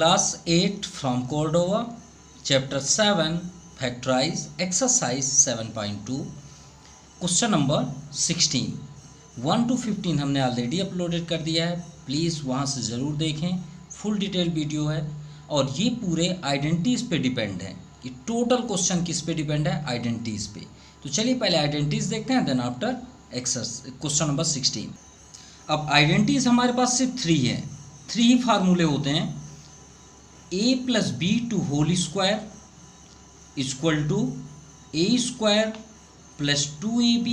Class 8 from Cordova, Chapter 7, Factorize, Exercise 7.2, Question number 16. 1 to 15 हमने already uploaded कर दिया है, प्लीज़ वहाँ से ज़रूर देखें, फुल डिटेल वीडियो है। और ये पूरे आइडेंटिटीज़ पे डिपेंड है, ये टोटल क्वेश्चन किस पे डिपेंड है, आइडेंटिटीज़ पे। तो चलिए पहले आइडेंटिटीज़ देखते हैं, देन आफ्टर क्वेश्चन नंबर 16। अब आइडेंटिटीज़ हमारे पास सिर्फ 3 हैं, 3 ही फार्मूले होते हैं। a plus B to whole square equal to a square plus 2ab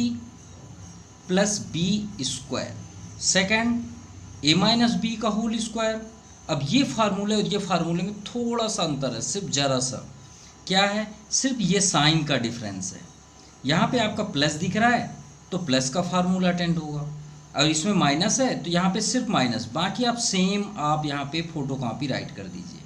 plus B square. Second a minus B का होल स्क्वायर। अब ये फार्मूले और ये फार्मूले में थोड़ा सा अंतर है, सिर्फ ज़रा सा। क्या है? सिर्फ ये साइन का डिफरेंस है। यहाँ पे आपका प्लस दिख रहा है तो प्लस का फार्मूला अटेंड होगा, और इसमें माइनस है तो यहाँ पे सिर्फ माइनस। बाकी आप सेम आप यहाँ पे फोटो कॉपी राइट कर दीजिए।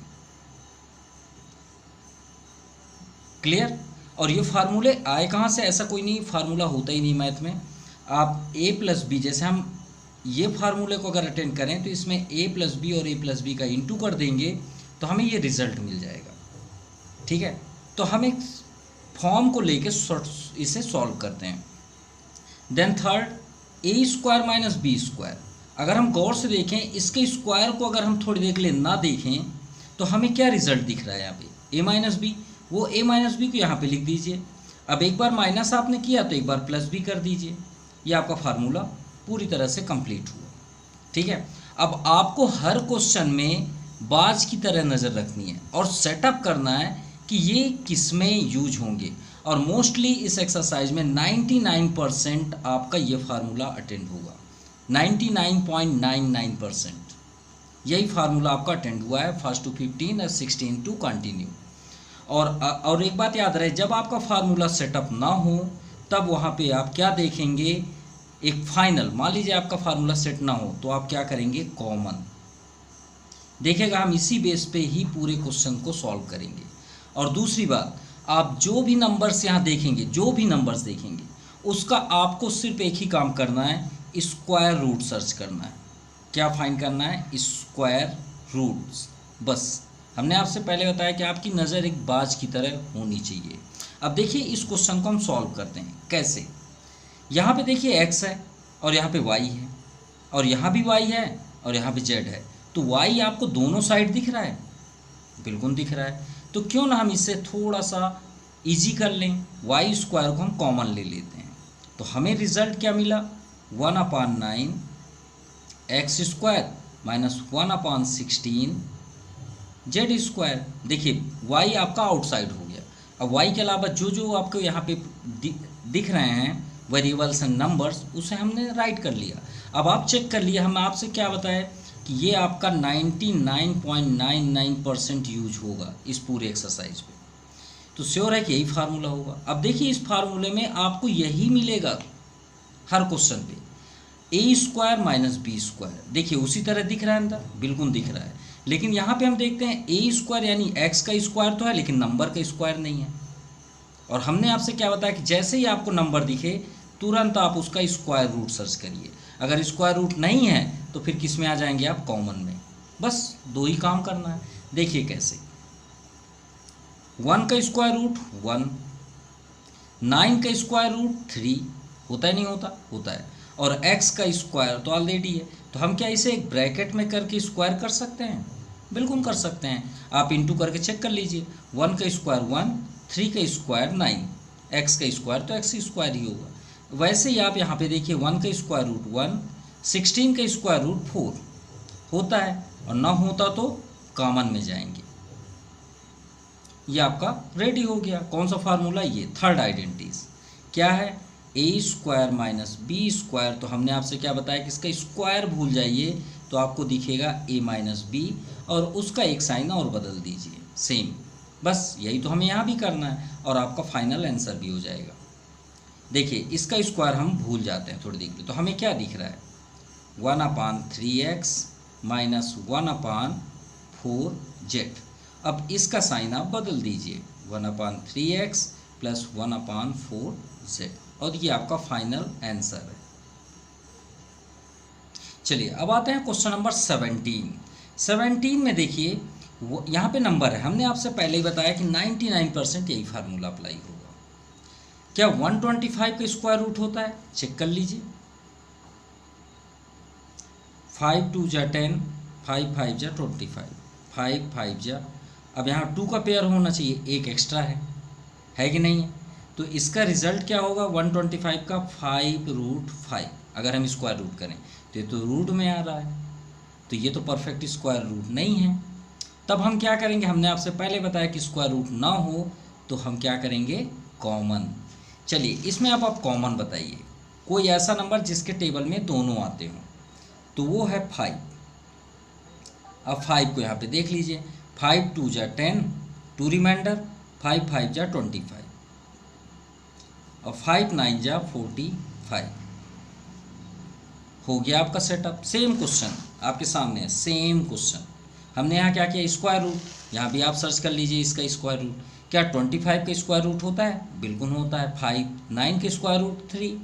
क्लियर? और ये फार्मूले आए कहाँ से? ऐसा कोई नहीं फार्मूला होता ही नहीं मैथ में। आप a प्लस बी, जैसे हम ये फार्मूले को अगर अटेंड करें तो इसमें a प्लस बी और a प्लस बी का इंटू कर देंगे तो हमें ये रिजल्ट मिल जाएगा। ठीक है, तो हम एक फॉर्म को लेके इसे सॉल्व करते हैं। Then third a square minus B square. अगर हम गौर से देखें, इसके स्क्वायर को अगर हम थोड़ी देर के लिए ना देखें तो हमें क्या रिजल्ट दिख रहा है यहाँ पे? a माइनस बी, वो a माइनस बी को यहाँ पे लिख दीजिए। अब एक बार माइनस आपने किया तो एक बार प्लस भी कर दीजिए। ये आपका फार्मूला पूरी तरह से कंप्लीट हुआ। ठीक है, अब आपको हर क्वेश्चन में बाज की तरह नज़र रखनी है और सेटअप करना है कि ये किस में यूज होंगे। और मोस्टली इस एक्सरसाइज में 99% आपका ये फार्मूला अटेंड होगा, 99.99% यही फार्मूला आपका अटेंड हुआ है, फर्स्ट टू 15 और 16 टू कंटिन्यू। और एक बात याद रहे, जब आपका फार्मूला सेटअप ना हो तब वहाँ पे आप क्या देखेंगे, एक फाइनल। मान लीजिए आपका फार्मूला सेट ना हो तो आप क्या करेंगे, कॉमन देखिएगा। हम इसी बेस पे ही पूरे क्वेश्चन को सॉल्व करेंगे। और दूसरी बात, आप जो भी नंबर्स यहाँ देखेंगे, जो भी नंबर्स देखेंगे, उसका आपको सिर्फ एक ही काम करना है, स्क्वायर रूट सर्च करना है। क्या फाइंड करना है? Square roots. बस हमने आपसे पहले बताया कि आपकी नज़र एक बाज की तरह होनी चाहिए। अब देखिए इस क्वेश्चन को हम सॉल्व करते हैं। कैसे? यहाँ पे देखिए x है और यहाँ पे y है, और यहाँ भी y है और यहाँ पे z है। तो y आपको दोनों साइड दिख रहा है? बिल्कुल दिख रहा है। तो क्यों ना हम इससे थोड़ा सा इजी कर लें, y स्क्वायर को हम कॉमन ले लेते हैं। तो हमें रिजल्ट क्या मिला? 1/9 x square minus 1/16 z square. देखिए y आपका आउटसाइड हो गया। अब y के अलावा जो जो आपको यहाँ पे दिख रहे हैं वेरिएबल्स एंड नंबर्स, उसे हमने राइट कर लिया। अब आप चेक कर लिया, हम आपसे क्या बताए कि ये आपका 99.99% यूज होगा इस पूरे एक्सरसाइज पे। तो श्योर है कि यही फार्मूला होगा। अब देखिए इस फार्मूले में आपको यही मिलेगा हर क्वेश्चन पे, a square minus B square. देखिए उसी तरह दिख रहा है अंदर, बिल्कुल दिख रहा है। लेकिन यहाँ पे हम देखते हैं a स्क्वायर यानी x का स्क्वायर तो है लेकिन नंबर का स्क्वायर नहीं है। और हमने आपसे क्या बताया कि जैसे ही आपको नंबर दिखे तुरंत आप उसका स्क्वायर रूट सर्च करिए। अगर स्क्वायर रूट नहीं है तो फिर किस में आ जाएंगे आप? कॉमन में। बस दो ही काम करना है। देखिए कैसे, 1 का स्क्वायर रूट 1, 9 का स्क्वायर रूट 3, होता है नहीं होता? होता है। और x का स्क्वायर तो ऑलरेडी है, तो हम क्या इसे एक ब्रैकेट में करके स्क्वायर कर सकते हैं? बिल्कुल कर सकते हैं। आप इंटू करके चेक कर लीजिए। 1 का स्क्वायर 1, 3 का स्क्वायर 9, x का स्क्वायर तो x स्क्वायर ही होगा। वैसे ही आप यहाँ पे देखिए 1 का स्क्वायर रूट 1, 16 का स्क्वायर रूट 4 होता है, और ना होता तो कॉमन में जाएंगे। ये आपका रेडी हो गया। कौन सा फार्मूला? ये थर्ड आइडेंटिटीज। क्या है? a square minus B square. तो हमने आपसे क्या बताया कि इसका स्क्वायर भूल जाइए तो आपको दिखेगा a माइनस बी, और उसका एक साइन और बदल दीजिए सेम। बस यही तो हमें यहाँ भी करना है और आपका फाइनल आंसर भी हो जाएगा। देखिए इसका स्क्वायर हम भूल जाते हैं थोड़ी देर के लिए, तो हमें क्या दिख रहा है? 1/3x minus 1/4z। अब इसका साइन आप बदल दीजिए, 1/3x प्लस 1/4z, और ये आपका फाइनल आंसर है। चलिए अब आते हैं क्वेश्चन नंबर 17। 17 में देखिए वो यहाँ पे नंबर है, हमने आपसे पहले ही बताया कि 99% यही फार्मूला अप्लाई होगा। क्या 125 का स्क्वायर रूट होता है? चेक कर लीजिए। 5 2 जा 10, 5 5 जा 25, 5 5 जा, अब यहाँ 2 का पेयर होना चाहिए, एक एक्स्ट्रा है कि नहीं है? तो इसका रिजल्ट क्या होगा? 125 का 5√5 अगर हम स्क्वायर रूट करें तो ये तो रूट में आ रहा है, तो ये तो परफेक्ट स्क्वायर रूट नहीं है। तब हम क्या करेंगे? हमने आपसे पहले बताया कि स्क्वायर रूट ना हो तो हम क्या करेंगे? कॉमन। चलिए इसमें अब आप कॉमन बताइए, कोई ऐसा नंबर जिसके टेबल में दोनों आते हों, तो वो है 5। अब 5 को यहाँ पे देख लीजिए, 5 2 जा 10, 2 रिमाइंडर, 5 5 जा 25 और 5 9 जा 45। हो गया आपका सेटअप। सेम क्वेश्चन आपके सामने है, सेम क्वेश्चन। हमने यहाँ क्या किया? Square root. यहाँ भी आप सर्च कर लीजिए इसका स्क्वायर रूट। क्या 25 का स्क्वायर रूट होता है? बिल्कुल होता है। 5 9 के स्क्वायर रूट 3,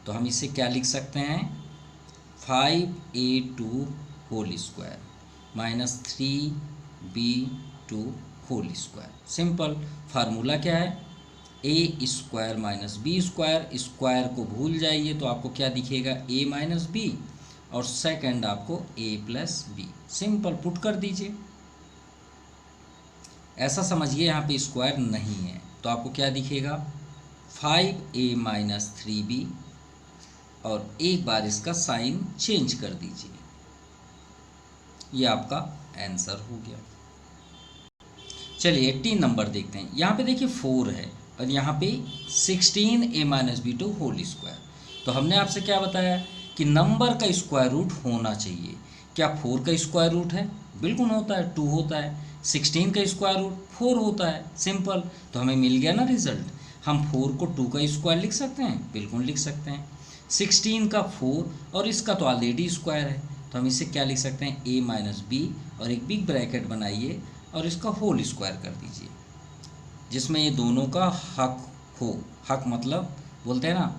तो हम इसे क्या लिख सकते हैं? 5a2 whole square minus 3b2 whole square. Simple. Formula क्या है? A square minus B square. Square को भूल जाइए तो आपको क्या दिखेगा? ए माइनस बी, और सेकंड आपको a plus b. Simple, put कर दीजिए। ऐसा समझिए यहाँ पे स्क्वायर नहीं है तो आपको क्या दिखेगा? 5a माइनस 3b, और एक बार इसका साइन चेंज कर दीजिए। ये आपका आंसर हो गया। चलिए 18 नंबर देखते हैं। यहाँ पे देखिए 4 है और यहाँ पे 16a minus B to whole square. तो हमने आपसे क्या बताया कि नंबर का स्क्वायर रूट होना चाहिए। क्या 4 का स्क्वायर रूट है? बिल्कुल होता है, 2 होता है। 16 का स्क्वायर रूट 4 होता है। सिंपल, तो हमें मिल गया ना रिजल्ट। हम 4 को 2 का स्क्वायर लिख सकते हैं, बिल्कुल लिख सकते हैं। 16 का 4 और इसका तो ऑलरेडी स्क्वायर है, तो हम इसे क्या लिख सकते हैं? a माइनस बी, और एक बिग ब्रैकेट बनाइए और इसका होल स्क्वायर कर दीजिए, जिसमें ये दोनों का हक हो। हक मतलब बोलते हैं ना,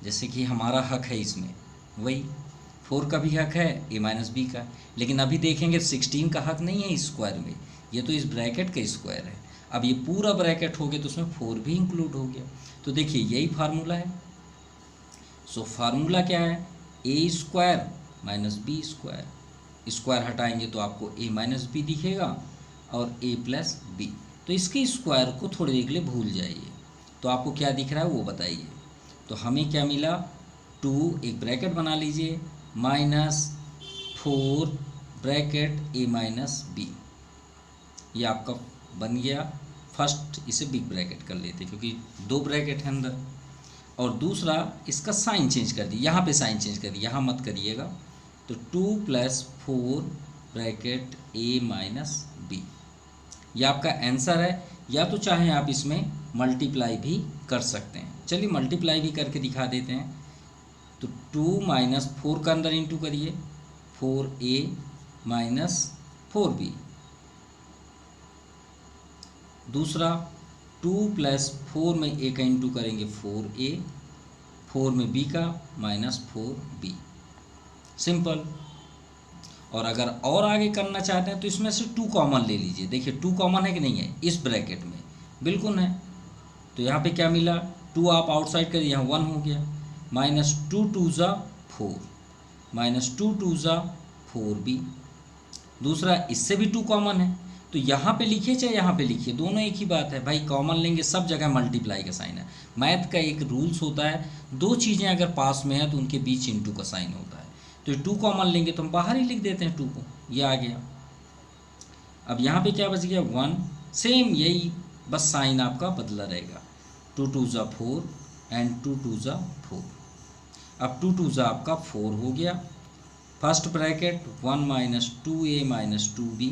जैसे कि हमारा हक है इसमें, वही 4 का भी हक है, a माइनस बी का। लेकिन अभी देखेंगे 16 का हक नहीं है इस स्क्वायर में, ये तो इस ब्रैकेट का स्क्वायर है। अब ये पूरा ब्रैकेट हो गया तो उसमें 4 भी इंक्लूड हो गया। तो देखिए यही फार्मूला है। सो फार्मूला क्या है? A square minus B square. Square हटाएंगे तो आपको a माइनस बी दिखेगा और a प्लस बी। तो इसके स्क्वायर को थोड़ी देर के लिए भूल जाइए, तो आपको क्या दिख रहा है वो बताइए। तो हमें क्या मिला? 2, एक ब्रैकेट बना लीजिए, minus 4 bracket a minus B. ये आपका बन गया। फर्स्ट इसे बिग ब्रैकेट कर लेते क्योंकि 2 ब्रैकेट है अंदर, और दूसरा इसका साइन चेंज कर दिए। यहाँ पे साइन चेंज कर दिए, यहाँ मत करिएगा। तो 2 + 4 ब्रैकेट a माइनस बी, यह आपका आंसर है। या तो चाहे आप इसमें मल्टीप्लाई भी कर सकते हैं। चलिए मल्टीप्लाई भी करके दिखा देते हैं। तो 2 - 4 का अंदर इंटू करिए, 4a माइनस 4b। दूसरा 2 + 4 में a का इंटू करेंगे 4a, 4 में b का माइनस 4b। सिंपल। और अगर और आगे करना चाहते हैं तो इसमें से 2 कॉमन ले लीजिए। देखिए 2 कॉमन है कि नहीं है? इस ब्रैकेट में बिल्कुल है। तो यहाँ पे क्या मिला? 2 आप आउटसाइड करिए, यहाँ 1 हो गया। माइनस 2 2 ज़ा 4, माइनस 2 2 ज़ा 4b। दूसरा इससे भी 2 कॉमन है, तो यहाँ पे लिखिए चाहे यहाँ पे लिखिए, दोनों एक ही बात है भाई। कॉमन लेंगे, सब जगह मल्टीप्लाई का साइन है। मैथ का एक रूल्स होता है, 2 चीज़ें अगर पास में है तो उनके बीच इंटू का साइन होता है। तो 2 कॉमन लेंगे तो हम बाहर ही लिख देते हैं 2 को, ये आ गया। अब यहाँ पे क्या बच गया? 1। सेम यही, बस साइन आपका बदला रहेगा। 2 2 ज़ा 4 एंड 2 2 ज़ा 4। अब 2 2 ज़ा आपका 4 हो गया। First bracket 1 - 2a minus 2b,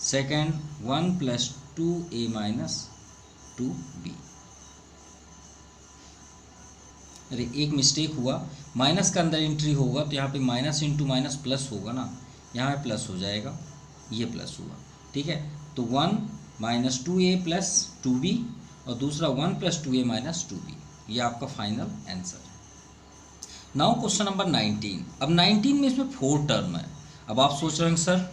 second 1 + 2a minus 2b। अरे एक मिस्टेक हुआ, माइनस का अंदर एंट्री होगा तो यहाँ पे माइनस इंटू माइनस प्लस होगा ना, यहाँ पे प्लस हो जाएगा, ये प्लस हुआ, ठीक है। तो 1 - 2a + 2b और दूसरा 1 + 2a माइनस 2b, ये आपका फाइनल आंसर है। Now question number 19। अब 19 में इसमें 4 टर्म है। अब आप सोच रहे हैं सर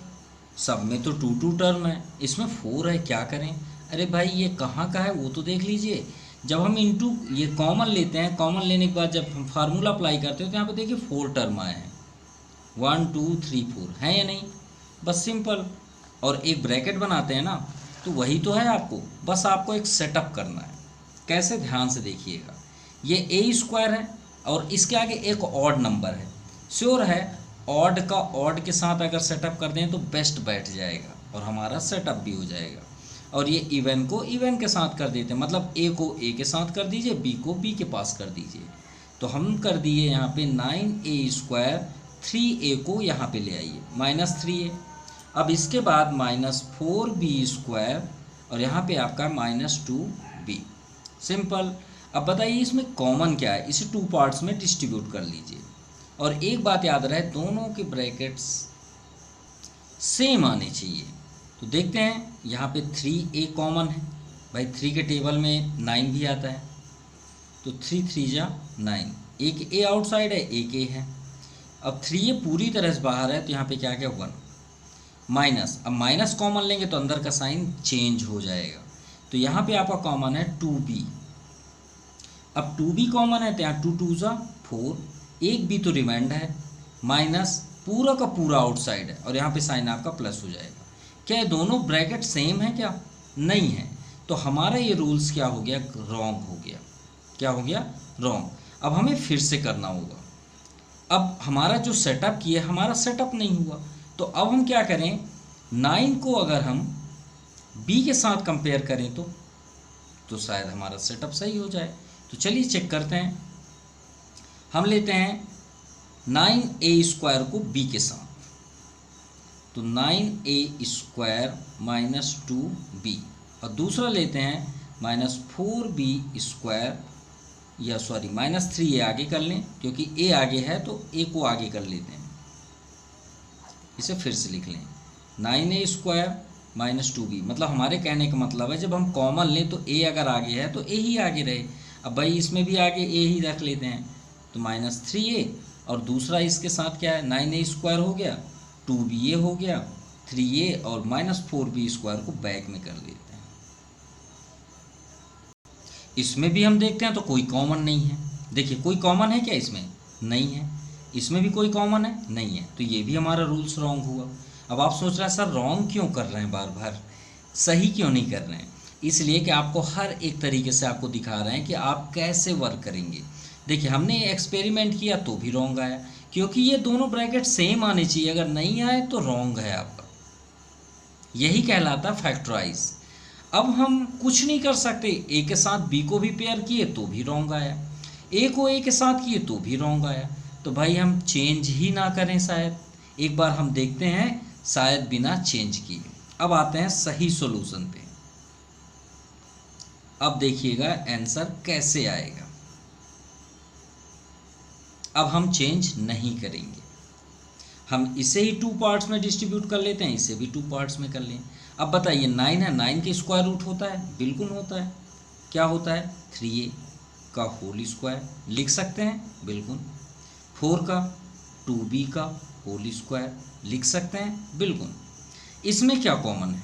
सब में तो 2 टर्म है, इसमें 4 है, क्या करें? अरे भाई ये कहाँ का है वो तो देख लीजिए। जब हम इंटू ये कॉमन लेते हैं, कॉमन लेने के बाद जब हम फार्मूला अप्लाई करते हैं तो यहाँ पे देखिए 4 टर्म आए हैं, 1 2 3 4 है या नहीं? बस सिंपल। और एक ब्रैकेट बनाते हैं ना, तो वही तो है आपको, बस आपको एक सेटअप करना है। कैसे? ध्यान से देखिएगा। ये ए स्क्वायर है और इसके आगे एक ऑड नंबर है। श्योर है ऑड का ऑड के साथ अगर सेटअप कर दें तो बेस्ट बैठ जाएगा और हमारा सेटअप भी हो जाएगा। और ये इवन को इवन के साथ कर देते हैं, मतलब ए को ए के साथ कर दीजिए, बी को बी के पास कर दीजिए। तो हम कर दिए यहाँ पे 9a², 3a को यहाँ पे ले आइए, -3a। अब इसके बाद -4b² और यहाँ पे आपका -2b। सिंपल। अब बताइए इसमें कॉमन क्या है? इसे 2 पार्ट्स में डिस्ट्रीब्यूट कर लीजिए। और एक बात याद रहे, दोनों के ब्रैकेट्स सेम आने चाहिए। तो देखते हैं यहाँ पे 3a कॉमन है, भाई 3 के टेबल में 9 भी आता है, तो 3 3 जा 9, एक a आउटसाइड है, एक a है। अब 3a पूरी तरह से बाहर है, तो यहाँ पे क्या क्या 1 माइनस। अब माइनस कॉमन लेंगे तो अंदर का साइन चेंज हो जाएगा। तो यहाँ पे आपका कॉमन है 2b। अब 2b कॉमन है तो यहाँ 2 2 जा 4, एक b तो रिमाइंड है, माइनस पूरा का पूरा आउटसाइड है और यहाँ पे साइन आपका प्लस हो जाएगा। क्या ये दोनों ब्रैकेट सेम है क्या? नहीं है। तो हमारा ये रूल्स क्या हो गया? रॉन्ग हो गया। क्या हो गया? रॉन्ग। अब हमें फिर से करना होगा। अब हमारा जो सेटअप किया, हमारा सेटअप नहीं हुआ, तो अब हम क्या करें? 9 को अगर हम b के साथ कंपेयर करें तो शायद हमारा सेटअप सही हो जाए। तो चलिए चेक करते हैं। हम लेते हैं 9a² को b के साथ, तो 9a² -2b, और दूसरा लेते हैं -4b² या सॉरी -3a आगे कर लें, क्योंकि a आगे है तो a को आगे कर लेते हैं। इसे फिर से लिख लें, 9a² -2b। मतलब हमारे कहने का मतलब है जब हम कॉमन लें तो a अगर आगे है तो a ही आगे रहे। अब भाई इसमें भी आगे a ही रख लेते हैं, तो -3a, और दूसरा इसके साथ क्या है? 9a² हो गया, 2ba हो गया, 3a और -4b² को बैक में कर देते हैं। इसमें भी हम देखते हैं तो कोई कॉमन नहीं है। देखिए कोई कॉमन है क्या इसमें? नहीं है। इसमें भी कोई कॉमन है? नहीं है। तो ये भी हमारा रूल्स रॉन्ग हुआ। अब आप सोच रहे हैं सर रॉन्ग क्यों कर रहे हैं, बार बार सही क्यों नहीं कर रहे हैं? इसलिए कि आपको हर एक तरीके से आपको दिखा रहे हैं कि आप कैसे वर्क करेंगे। देखिए हमने एक्सपेरिमेंट किया तो भी रॉन्ग आया, क्योंकि ये दोनों ब्रैकेट सेम आने चाहिए, अगर नहीं आए तो रॉन्ग है आपका। यही कहलाता फैक्टराइज। अब हम कुछ नहीं कर सकते, ए के साथ बी को भी पेयर किए तो भी रॉन्ग आया, ए को ए के साथ किए तो भी रॉन्ग आया। तो भाई हम चेंज ही ना करें, शायद एक बार हम देखते हैं, शायद बिना चेंज किए। अब आते हैं सही सॉल्यूशन पे। अब देखिएगा आंसर कैसे आएगा। अब हम चेंज नहीं करेंगे, हम इसे ही 2 पार्ट्स में डिस्ट्रीब्यूट कर लेते हैं, इसे भी 2 पार्ट्स में कर लें। अब बताइए 9 है, 9 के स्क्वायर रूट होता है? बिल्कुल होता है। क्या होता है? 3a का होल स्क्वायर लिख सकते हैं, बिल्कुल। 4 का 2b का होल स्क्वायर लिख सकते हैं, बिल्कुल। इसमें क्या कॉमन है?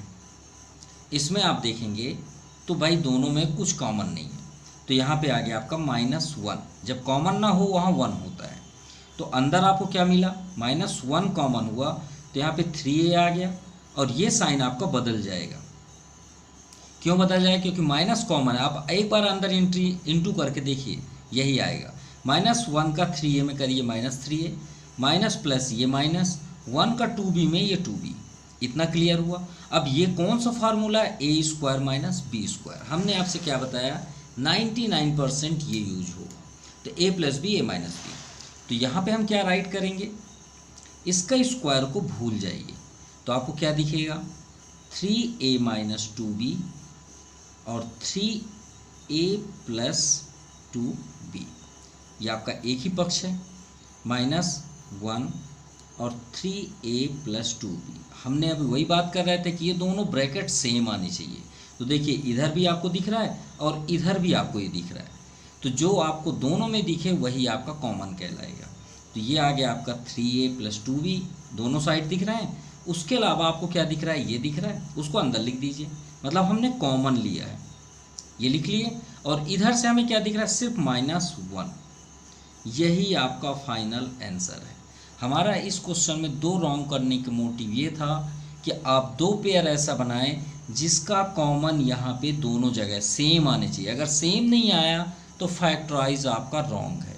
इसमें आप देखेंगे तो भाई दोनों में कुछ कॉमन नहीं है, तो यहाँ पे आ गया आपका -1। जब कॉमन ना हो वहाँ 1 होता है, तो अंदर आपको क्या मिला? -1 कॉमन हुआ, तो यहाँ पे 3a आ गया और ये साइन आपका बदल जाएगा। क्यों बदल जाएगा? क्योंकि माइनस कॉमन है। आप एक बार अंदर इंटू करके देखिए, यही आएगा। -1 का 3a में करिए -3a, माइनस प्लस ये -1 का 2b में ये 2b। इतना क्लियर हुआ। अब ये कौन सा फार्मूला है? a² - b²। हमने आपसे क्या बताया? 99% ये यूज होगा, तो a + b a - b। तो यहाँ पे हम क्या राइट करेंगे? इसका स्क्वायर को भूल जाइए, तो आपको क्या दिखेगा? 3a - 2b और 3a + 2b, ये आपका एक ही पक्ष है, -1 और 3a + 2b। हमने अभी वही बात कर रहे थे कि ये दोनों ब्रैकेट सेम आने चाहिए। तो देखिए इधर भी आपको दिख रहा है और इधर भी आपको ये दिख रहा है, तो जो आपको दोनों में दिखे वही आपका कॉमन कहलाएगा। तो ये आ गया आपका 3a + 2b, दोनों साइड दिख रहे हैं, उसके अलावा आपको क्या दिख रहा है, ये दिख रहा है, उसको अंदर लिख दीजिए, मतलब हमने कॉमन लिया है, ये लिख लिए। और इधर से हमें क्या दिख रहा है, सिर्फ -1। यही आपका फाइनल आंसर है। हमारा इस क्वेश्चन में 2 रॉन्ग करने का मोटिव ये था कि आप 2 पेयर ऐसा बनाएं जिसका कॉमन यहाँ पे दोनों जगह सेम आने चाहिए। अगर सेम नहीं आया तो फैक्टराइज आपका रॉन्ग है।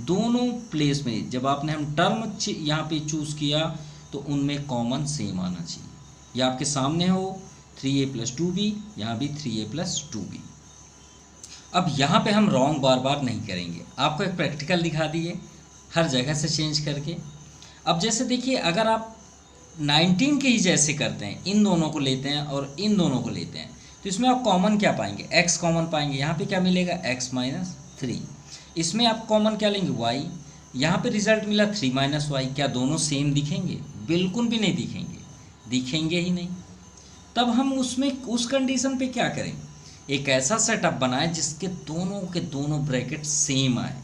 दोनों प्लेस में जब आपने हम टर्म यहाँ पे चूज़ किया तो उनमें कॉमन सेम आना चाहिए। ये आपके सामने हो 3a + 2b, यहाँ भी 3a + 2b। अब यहाँ पे हम रॉन्ग बार बार नहीं करेंगे, आपको एक प्रैक्टिकल दिखा दिए हर जगह से चेंज करके। अब जैसे देखिए, अगर आप 19 के ही जैसे करते हैं, इन दोनों को लेते हैं और इन दोनों को लेते हैं, तो इसमें आप कॉमन क्या पाएंगे, x कॉमन पाएंगे। यहाँ पे क्या मिलेगा, x - 3। इसमें आप कॉमन क्या लेंगे, y। यहाँ पे रिजल्ट मिला 3 - y। क्या दोनों सेम दिखेंगे, बिल्कुल भी नहीं दिखेंगे, दिखेंगे ही नहीं। तब हम उसमें उस कंडीशन पे क्या करें, एक ऐसा सेटअप बनाएं जिसके दोनों के दोनों ब्रैकेट सेम आए।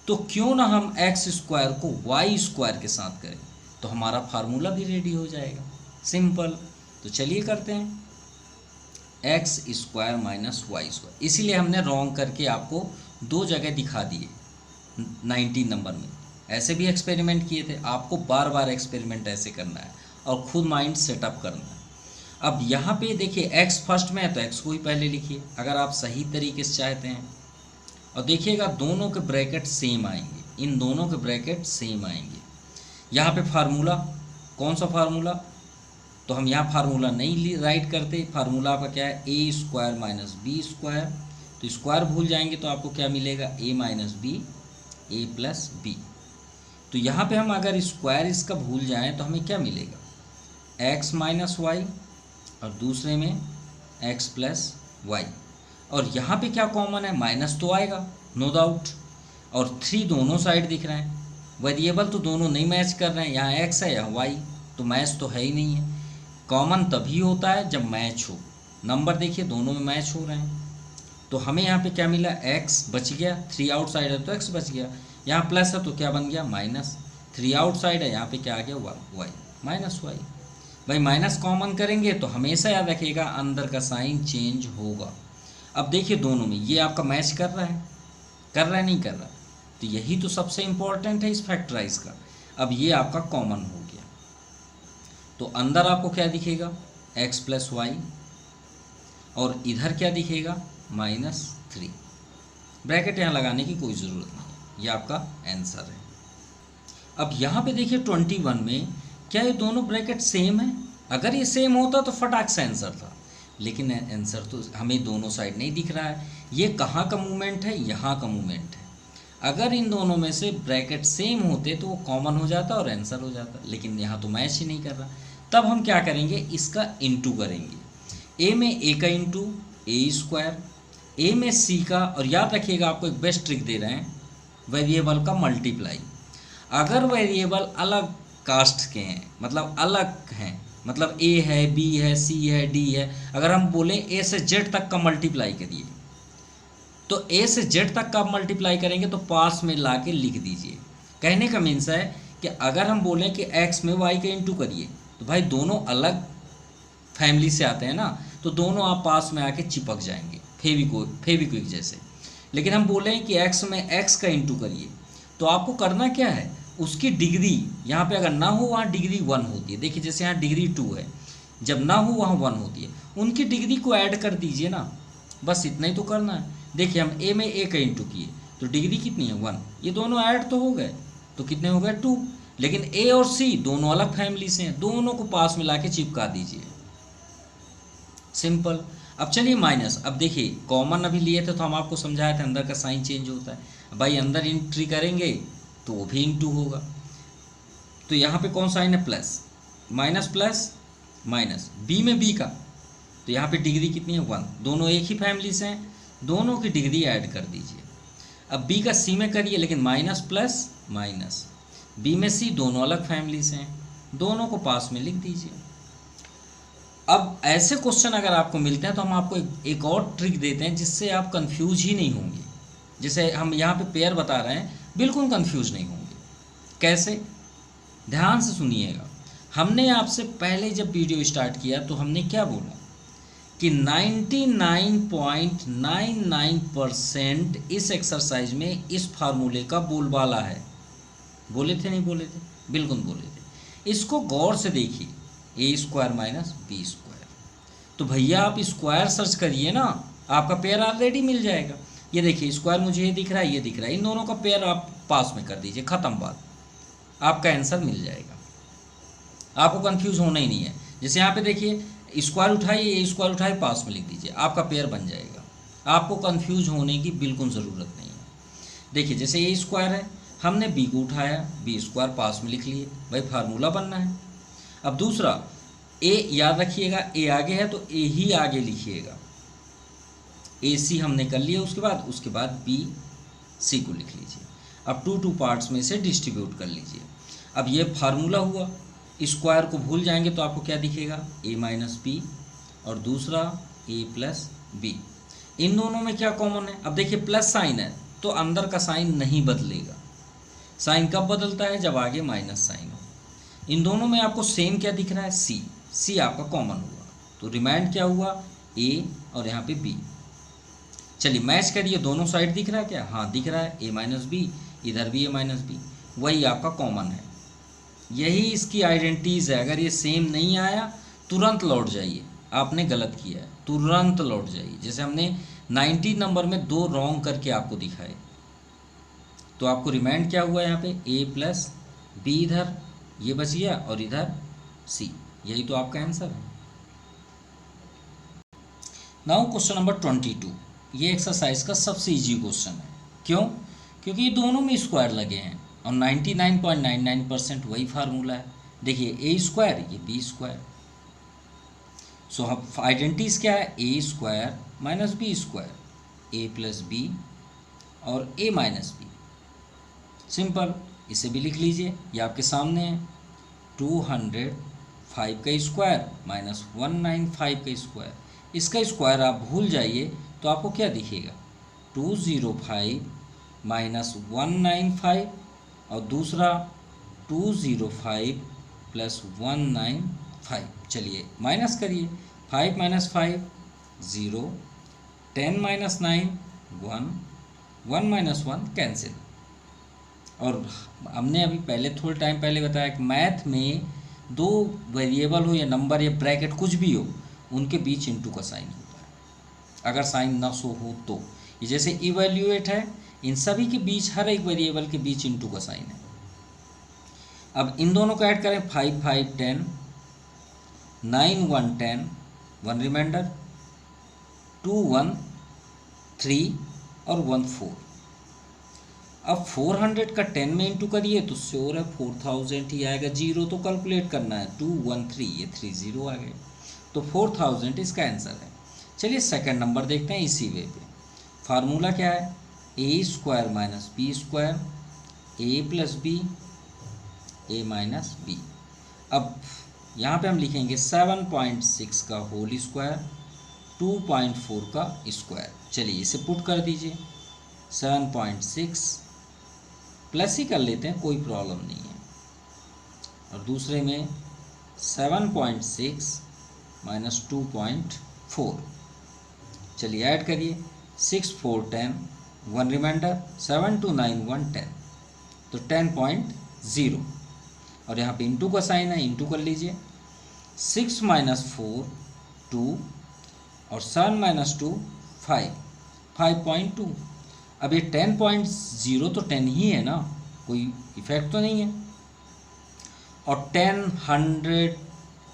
तो क्यों ना हम x² को y² के साथ करें, तो हमारा फार्मूला भी रेडी हो जाएगा, सिंपल। तो चलिए करते हैं, x² - y²। इसीलिए हमने रॉन्ग करके आपको 2 जगह दिखा दिए 19 नंबर में। ऐसे भी एक्सपेरिमेंट किए थे, आपको बार बार एक्सपेरिमेंट ऐसे करना है और खुद माइंड सेटअप करना है। अब यहाँ पे देखिए, x फर्स्ट में है तो x को ही पहले लिखिए अगर आप सही तरीके से चाहते हैं। और देखिएगा दोनों के ब्रैकेट सेम आएंगे, इन दोनों के ब्रैकेट सेम आएंगे। यहाँ पे फार्मूला, कौन सा फार्मूला, तो हम यहाँ फार्मूला नहीं राइट करते। फार्मूला आपका क्या है, a² - b²। तो स्क्वायर भूल जाएंगे तो आपको क्या मिलेगा, a - b, a + b। तो यहाँ पे हम अगर स्क्वायर इसका भूल जाएं तो हमें क्या मिलेगा, x - y और दूसरे में x + y। और यहाँ पे क्या कॉमन है, माइनस तो आएगा नो डाउट, और 3 दोनों साइड दिख रहे हैं। वेरिएबल तो दोनों नहीं मैच कर रहे हैं, यहाँ x है यहाँ y, तो मैच तो है ही नहीं है। कॉमन तभी होता है जब मैच हो। नंबर देखिए दोनों में मैच हो रहे हैं, तो हमें यहाँ पे क्या मिला, x बच गया, 3 आउटसाइड है तो x बच गया। यहाँ प्लस है तो क्या बन गया, माइनस। 3 आउटसाइड है, यहाँ पे क्या आ गया, y -y। भाई माइनस कॉमन करेंगे तो हमेशा याद रखिएगा अंदर का साइन चेंज होगा। अब देखिए दोनों में ये आपका मैच कर रहा है, नहीं कर रहा, तो यही तो सबसे इम्पोर्टेंट है इस फैक्टराइज का। अब ये आपका कॉमन हो गया, तो अंदर आपको क्या दिखेगा, x + y, और इधर क्या दिखेगा, -3। ब्रैकेट यहाँ लगाने की कोई ज़रूरत नहीं, ये आपका आंसर है। अब यहाँ पे देखिए 21 में क्या ये दोनों ब्रैकेट सेम है। अगर ये सेम होता तो फटाक से आंसर था, लेकिन आंसर तो हमें दोनों साइड नहीं दिख रहा है। ये कहाँ का मूवमेंट है, यहाँ का मूवमेंट है। अगर इन दोनों में से ब्रैकेट सेम होते तो वो कॉमन हो जाता और आंसर हो जाता, लेकिन यहाँ तो मैच ही नहीं कर रहा। तब हम क्या करेंगे, इसका इंटू करेंगे। a में a का इंटू a², a में c का, और याद रखिएगा आपको एक बेस्ट ट्रिक दे रहे हैं, वेरिएबल का मल्टीप्लाई। अगर वेरिएबल अलग कास्ट के हैं, मतलब अलग हैं, मतलब a है, b है, c है, d है, अगर हम बोलें a से z तक का मल्टीप्लाई करिए, तो a से z तक का मल्टीप्लाई करेंगे तो पास में ला के लिख दीजिए। कहने का मीन्स है कि अगर हम बोलें कि x में y का इंटू करिए, तो भाई दोनों अलग फैमिली से आते हैं ना, तो दोनों आप पास में आके चिपक जाएंगे फेविक्विक जैसे। लेकिन हम बोलें कि x में x का इंटू करिए, तो आपको करना क्या है, उसकी डिग्री यहाँ पे अगर ना हो वहाँ डिग्री 1 होती है। देखिए जैसे यहाँ डिग्री 2 है, जब ना हो वहाँ 1 होती है, उनकी डिग्री को ऐड कर दीजिए ना, बस इतना ही तो करना है। देखिए हम a में a का इंटू किए तो डिग्री कितनी है, 1। ये दोनों ऐड तो हो गए, तो कितने हो गए, 2। लेकिन a और c दोनों अलग फैमिली से हैं, दोनों को पास में ला के चिपका दीजिए, सिंपल। अब चलिए माइनस, अब देखिए कॉमन अभी लिए थे तो हम आपको समझाए थे अंदर का साइन चेंज होता है। भाई अंदर एंट्री करेंगे तो वो भी इंटू होगा, तो यहाँ पे कौन साइन है, plus, minus plus minus. B में बी का, तो यहाँ पे डिग्री कितनी है, 1। दोनों एक ही फैमिली से हैं, दोनों की डिग्री ऐड कर दीजिए। अब बी का सी में करिए, लेकिन माइनस प्लस माइनस। बी में सी दोनों अलग फैमिली से हैं, दोनों को पास में लिख दीजिए। अब ऐसे क्वेश्चन अगर आपको मिलते हैं तो हम आपको एक और ट्रिक देते हैं जिससे आप कंफ्यूज ही नहीं होंगे। जैसे हम यहाँ पे पेयर बता रहे हैं, बिल्कुल कंफ्यूज नहीं होंगे। कैसे, ध्यान से सुनिएगा। हमने आपसे पहले जब वीडियो स्टार्ट किया तो हमने क्या बोला कि 99.99% इस एक्सरसाइज में इस फार्मूले का बोलबाला है। बोले थे नहीं बोले थे? बिल्कुल बोले थे। इसको गौर से देखिए, ए स्क्वायर माइनस बी स्क्वायर। तो भैया आप स्क्वायर सर्च करिए ना, आपका पेयर ऑलरेडी मिल जाएगा। ये देखिए स्क्वायर मुझे ये दिख रहा है, ये दिख रहा है, इन दोनों का पेयर आप पास में कर दीजिए, ख़त्म बात, आपका आंसर मिल जाएगा। आपको कंफ्यूज होना ही नहीं है। जैसे यहाँ पे देखिए स्क्वायर उठाइए, ए स्क्वायर उठाइए, पास में लिख दीजिए, आपका पेयर बन जाएगा। आपको कंफ्यूज होने की बिल्कुल ज़रूरत नहीं है। देखिए जैसे ए स्क्वायर है, हमने बी को उठाया, बी स्क्वायर पास में लिख लिए, भाई फार्मूला बनना है। अब दूसरा ए, याद रखिएगा ए आगे है तो ए ही आगे लिखिएगा, ए सी हमने कर लिया, उसके बाद बी सी को लिख लीजिए। अब टू पार्ट्स में से डिस्ट्रीब्यूट कर लीजिए। अब ये फार्मूला हुआ, स्क्वायर को भूल जाएंगे तो आपको क्या दिखेगा, ए माइनस बी, और दूसरा ए प्लस बी। इन दोनों में क्या कॉमन है? अब देखिए प्लस साइन है तो अंदर का साइन नहीं बदलेगा। साइन कब बदलता है? जब आगे माइनस साइन हो। इन दोनों में आपको सेम क्या दिख रहा है? सी। सी आपका कॉमन हुआ, तो रिमाइंड क्या हुआ? ए और यहाँ पे बी। चलिए मैच करिए, दोनों साइड दिख रहा है क्या? हाँ दिख रहा है, ए माइनस बी, इधर भी ए माइनस बी, वही आपका कॉमन है। यही इसकी आइडेंटिटीज़ है। अगर ये सेम नहीं आया तुरंत लौट जाइए, आपने गलत किया है, तुरंत लौट जाइए। जैसे हमने 90 नंबर में 2 रॉन्ग करके आपको दिखाए, तो आपको रिमाइंड क्या हुआ यहाँ पे? ए प्लस बी, इधर ये बच गया और इधर सी, यही तो आपका आंसर है। Now question number 22। ये एक्सरसाइज का सबसे इजी क्वेश्चन है। क्यों? क्योंकि ये दोनों में स्क्वायर लगे हैं और 99.99% वही फार्मूला है। देखिए ए स्क्वायर, ये बी स्क्वायर। सो हम आइडेंटिटीज क्या है? A square minus B square, A plus B और ए माइनस बी। सिंपल, इसे भी लिख लीजिए, ये आपके सामने है। 205 का स्क्वायर माइनस 195 का स्क्वायर, इसका स्क्वायर आप भूल जाइए तो आपको क्या दिखेगा? 205 माइनस 195 और दूसरा 205 प्लस 195। चलिए माइनस करिए, 5 माइनस 5 0, 10 माइनस 9 1, 1 माइनस 1 कैंसिल। और हमने अभी पहले थोड़े टाइम पहले बताया कि मैथ में 2 वेरिएबल हो या नंबर या ब्रैकेट कुछ भी हो, उनके बीच इंटू का साइन होता है, अगर साइन ना शो हो तो। ये जैसे इवैल्यूएट है, इन सभी के बीच, हर एक वेरिएबल के बीच इंटू का साइन है। अब इन दोनों को ऐड करें, 5 5 10, 9 1 10, 1 रिमाइंडर, 2 1 3 और 1 4। अब 400 का 10 में इंटू करिए तो श्योर है 4000 ही आएगा। 0 तो कैलकुलेट करना है, 2 1 3, ये 3 0 आ गए, तो 4000 इसका आंसर है। चलिए सेकंड नंबर देखते हैं इसी वे पे। फार्मूला क्या है? A square minus B square, A plus B, A minus B. अब यहाँ पे हम लिखेंगे 7.6 का होल स्क्वायर, 2.4 का स्क्वायर। चलिए इसे पुट कर दीजिए, 7.6 प्लस ही कर लेते हैं, कोई प्रॉब्लम नहीं है, और दूसरे में 7.6 माइनस 2.4। चलिए ऐड करिए, 6 4 10, 1 रिमाइंडर, 7 2 9 1 10, तो 10.0। और यहाँ पे इंटू का साइन है, इंटू कर लीजिए, 6 माइनस 4 2 और 7 माइनस 2 5, 5.2। अब ये 10.0 तो 10 ही है ना, कोई इफेक्ट तो नहीं है। और 10 100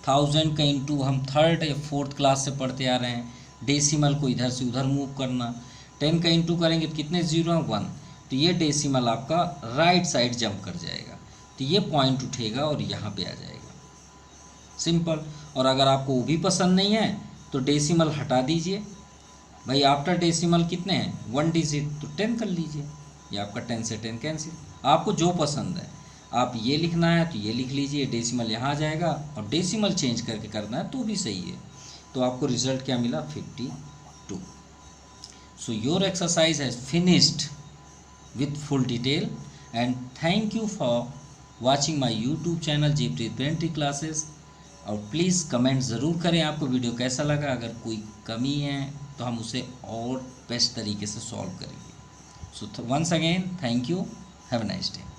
1000 का इंटू हम 3rd या 4th क्लास से पढ़ते आ रहे हैं, डेसिमल को इधर से उधर मूव करना। 10 का इंटू करेंगे तो कितने जीरो हैं? 1, तो ये डेसिमल आपका राइट साइड जंप कर जाएगा, तो ये पॉइंट उठेगा और यहाँ पे आ जाएगा। सिंपल। और अगर आपको वो भी पसंद नहीं है तो डेसिमल हटा दीजिए, भाई आफ्टर डेसिमल कितने हैं? 1 डिजिट, तो 10 कर लीजिए, ये आपका 10 से 10 कैंसिल। आपको जो पसंद है, आप ये लिखना है तो ये लिख लीजिए, डेसिमल यहाँ आ जाएगा, और डेसिमल चेंज करके करना है तो भी सही है। तो आपको रिजल्ट क्या मिला? 52। So your exercise has finished with full detail, and thank you for watching my YouTube channel Jaypreet pantry classes. और प्लीज़ कमेंट ज़रूर करें आपको वीडियो कैसा लगा। अगर कोई कमी है तो हम उसे और बेस्ट तरीके से सॉल्व करेंगे। So once again thank you, have a nice day.